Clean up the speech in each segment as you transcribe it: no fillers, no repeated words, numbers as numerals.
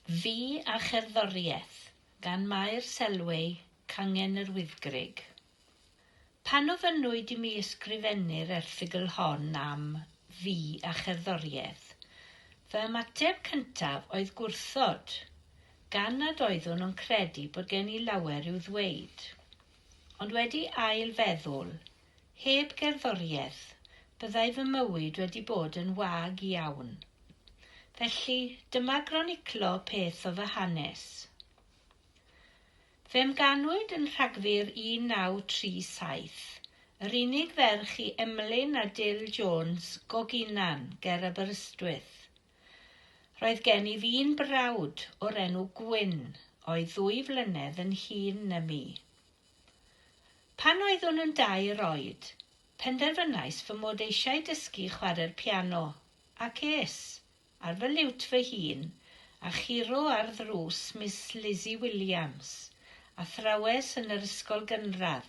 Fi a Cherddoriaeth gan Mari Selway, Cangen yr Wyddgrug. Pan ofynnwyd I mi ysgrifennu'r erthygl hon am fi a cherddoriaeth, fy ymateb cyntaf oedd gwrthod, gan nad oeddwn nhw'n credu bod gen I lawer i'w ddweud. Ond wedi ail feddwl, heb gerddoriaeth, byddai fy mywyd wedi bod yn wag iawn. Felly, dyma groniclo peth o fy hanes. Fe'm ganwyd yn Rhagfyr 1937, yr unig ferch I Emlyn a Dil Jones goginan ger Aberystwyth. Roedd gen I fi'n brawd o'r enw Gwyn, oedd 2 flynedd yn hŷn na mi. Pan oeddwn yn 2 oed, penderfynais fy mod eisiau dysgu chwarae'r piano, ac ar fy liwt fy hun, a chiro ar ddrws Miss Lizzie Williams, a thrawes yn yr ysgol gynradd,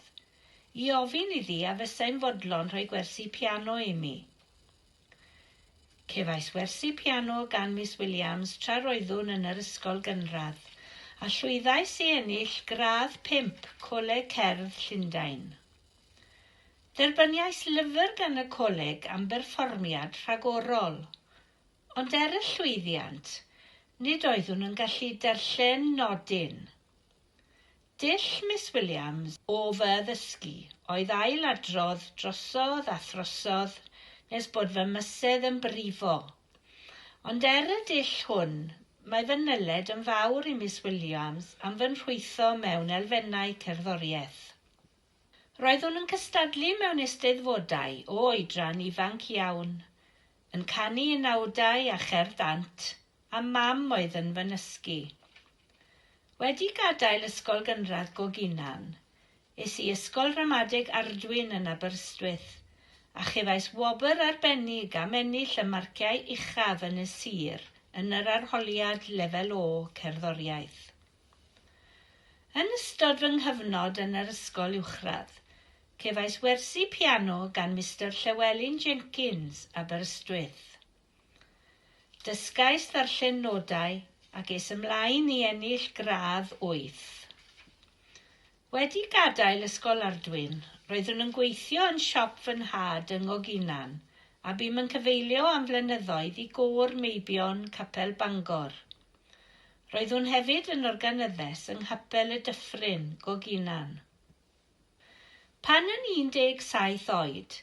I ofyn iddi a fysai'n fodlon rhoi gwersi piano I mi. Cefais wersi piano gan Miss Williams tra roeddwn yn yr ysgol gynradd, a llwyddais I ennill gradd 5 Coleg Cerdd Llundain. Derbyniais lyfr gan y coleg am berfformiad rhagorol, ond y llwyddiant, nid oeddwn yn gallu darllen nodyn. Dull Miss Williams o fy addysgu oedd ailadrodd drosodd a throsodd nes bod fy mysedd yn brifo. Ond y dull hwn, mae fy nyled yn fawr I Miss Williams am fy rhwytho mewn elfennau cerddoriaeth. Roeddwn yn cystadlu mewn eisteddfodau o oedran ifanc iawn, yn canu unawdau a cherdant, a mam oedd yn fy nysgu. Wedi gadael ysgol gynradd goginan, es I ysgol ramadeg Ardwyn yn Aberystwyth, a chefais wobr arbennig am ennill y marciau uchaf yn y sir yn yr arholiad lefel O cerddoriaeth. Yn ystod fy nghyfnod yn yr ysgol uwchradd, cefais wersi piano gan Mr Llewelyn Jenkins Aberystwyth. Dysgais ddarllen nodau ac es ymlaen I ennill gradd 8. Wedi gadael ysgol Ardwyn, roeddwn yn gweithio yn siop fy nhad yng Ngoginan a bym yn cyfeilio am flynyddoedd I gôr meibion Capel Bangor. Roeddwn hefyd yn organyddes yng Nghapel y Dyffryn, Goginan. Pan yn 17 oed,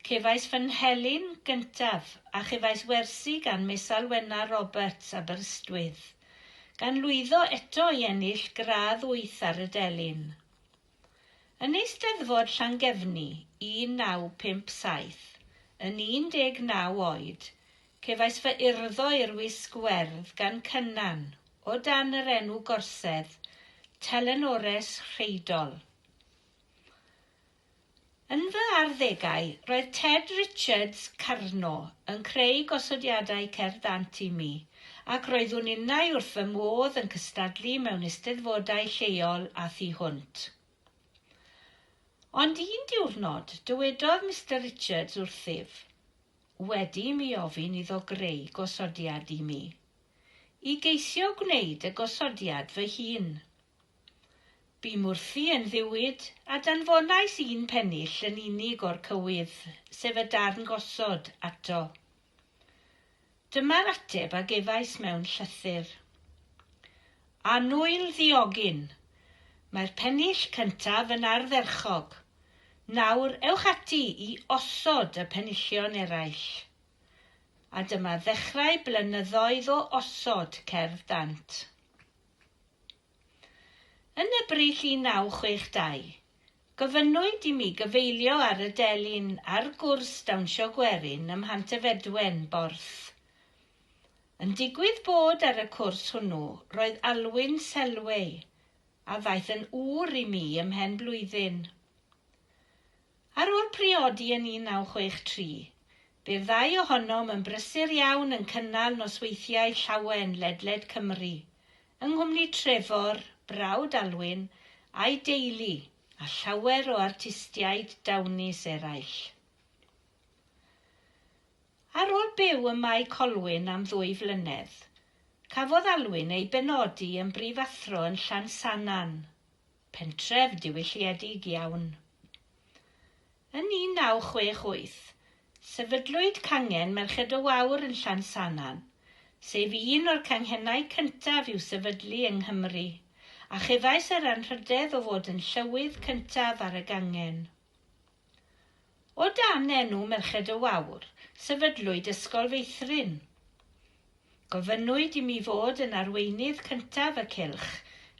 cefais fy nhelyn gyntaf a chefais wersi gan Miss Alwena Roberts Aberystwyth, gan lwyddo eto I ennill gradd 8 ar y delyn. Yn eisteddfod Llangefni 1957, yn 19 oed, cefais fy urddo i'r wisg werdd gan Cynnan o dan yr enw gorsedd Telenores Rheidol. Yn fy arddegau, roedd Ted Richards Carno yn creu gosodiadau cerddant I mi, ac roeddwn innau wrth fy modd yn cystadlu mewn eisteddfodau lleol a thu hwnt. Ond un diwrnod, dywedodd Mr Richards wrthyf, wedi mi ofyn iddo greu gosodiad I mi, I geisio gwneud y gosodiad fy hun. Bym wrthi yn ddiwyd a danfonais un pennill yn unig o'r cywydd, sef y darn gosod ato. Dyma'r ateb a gefais mewn llythyr. Anwyl ddiogyn, mae'r pennill cyntaf yn ardderchog. Nawr ewch ati I osod y pennillion eraill. A dyma ddechrau blynyddoedd o osod cerdd dant. Yn Ebrill 1962, gofynnwyd I mi gyfeilio ar y delyn ar gwrs dawnsio gwerin ym Mhantefedwen, Borth. Yn digwydd bod ar y cwrs hwnnw, roedd Mari Selway, a ddaeth yn ŵr I mi ymhen blwyddyn. Ar ôl priodi yn 1963, bydd 2 ohonom yn brysur iawn yn cynnal nosweithiau llawen ledled Cymru, yng Nghwmni Trefor, brawd Alwyn, a'i deulu, a llawer o artistiaid dawnus eraill. Ar ôl byw ym Mae Colwyn am 2 flynedd, Cafodd alwyn ei benodi yn brifathro yn Llansannan, pentref diwylliedig iawn. Yn 1968, sefydlwyd cangen Merched y Wawr yn Llansannan, sef un o'r canghennau cyntaf i'w sefydlu yng Nghymru, a chefais yr anrhydedd o fod yn llywydd cyntaf ar y gangen. O dan enw Merched y Wawr, sefydlwyd ysgol feithrin. Gofynnwyd i mi fod yn arweinydd cyntaf y cylch,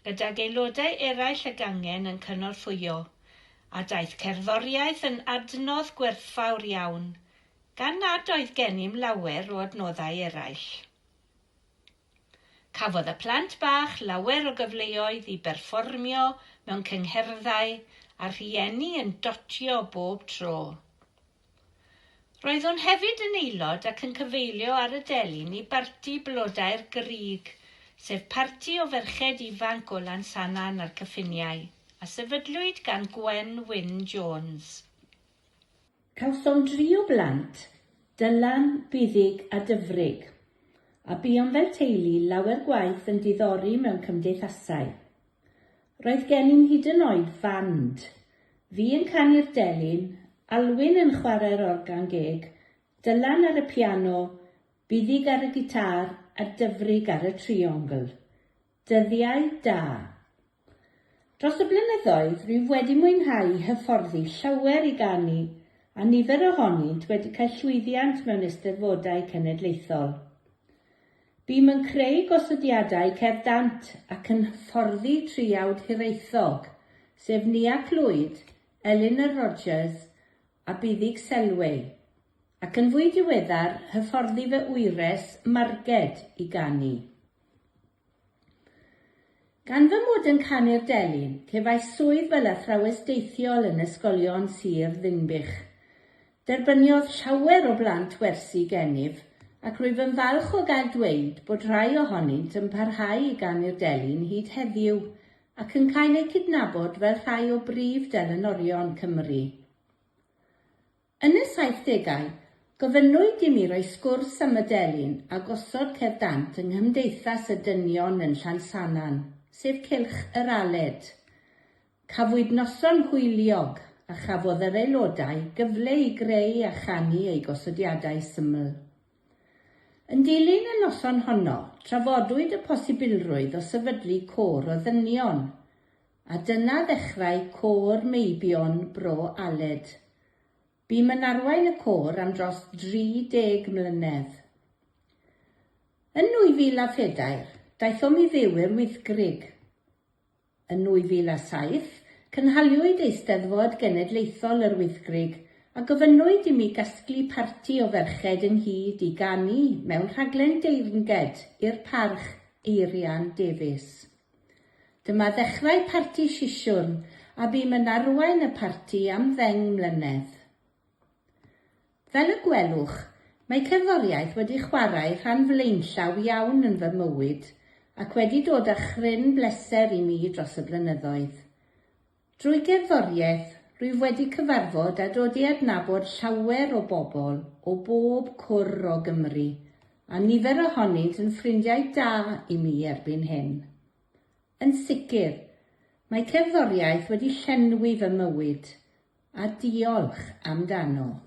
gydag aelodau eraill y gangen yn cynorthwyo, a daeth cerddoriaeth yn adnodd gwerthfawr iawn, gan nad oedd gennym lawer o adnoddau eraill. Cafodd y plant bach lawer o gyfleoedd i berfformio mewn cyngherddau a rhieni yn dotio bob tro. Roedd hwn hefyd yn aelod ac yn cyfeilio ar y delyn i Barti Blodau'r Grug, sef parti o ferched ifanc o Llansannan a'r Cyffiniau, a sefydlwyd gan Gwen Wyn Jones. Cawsom 3 o blant, Dylan, Buddig a Dyfrig, a buom fel teulu lawer gwaith yn diddori mewn cymdeithasau. Roedd gennym hyd yn oed fand, fi yn canu'r delyn, Alwyn yn chwarae'r organ geg, Dylan ar y piano, Buddig ar y gitar a Dyfrig ar y triongl. Dyddiau da. Dros y blynyddoedd, rwyf wedi mwynhau hyfforddi llawer i ganu, a nifer ohonynt wedi cael llwyddiant mewn eisteddfodau cenedlaethol. Bym yn creu gosodiadau cerddant ac yn hyfforddi triawd hiraethog, sef Nia Clwyd, Elinor Rogers a Mari Selway, ac yn fwy diweddar hyfforddi fy wyres Marged i ganu. Gan fy mod yn canu'r delyn, cefais swydd fel athrawes deithiol yn ysgolion Sir Ddinbych. Derbyniodd llawer o blant wersi gennyf, ac rwyf yn falch o gael dweud bod rhai ohonynt yn parhau i ganu'r delyn hyd heddiw, ac yn cael eu cydnabod fel rhai o brif delynorion Cymru. Yn y 70au, gofynnwyd i mi roi sgwrs am y delyn a gosod cerddant yng Nghymdeithas y Dynion yn Llansannan, sef cylch yr Aled. Cafwyd noson hwyliog a chafodd yr aelodau gyfle i greu a chanu ei gosodiadau syml. Yn dilyn y noson honno, trafodwyd y posibilrwydd o sefydlu côr o ddynion, a dyna ddechrau côr meibion Bro Aled. Bym yn arwain y côr am dros 30 mlynedd. Yn 2004, daethom i fyw i'r Wyddgrug. Yn 2007, cynhaliwyd Eisteddfod Genedlaethol yr Wyddgrug a gofynnwyd i mi gasglu parti o ferched ynghyd i ganu mewn rhaglen deyrnged i'r parch Eirian Davies. Dyma ddechrau parti sisiwrn a bym yn arwain y parti am 10 mlynedd. Fel y gwelwch, mae cerddoriaeth wedi chwarae rhan flaenllaw iawn yn fy mywyd ac wedi dod â chryn bleser i mi dros y blynyddoedd. Drwy gerddoriaeth, rwyf wedi cyfarfod a dod i adnabod llawer o bobl o bob cwr o Gymru, a nifer ohonynt yn ffrindiau da i mi erbyn hyn. Yn sicr, mae cerddoriaeth wedi llenwi fy mywyd, a diolch amdano.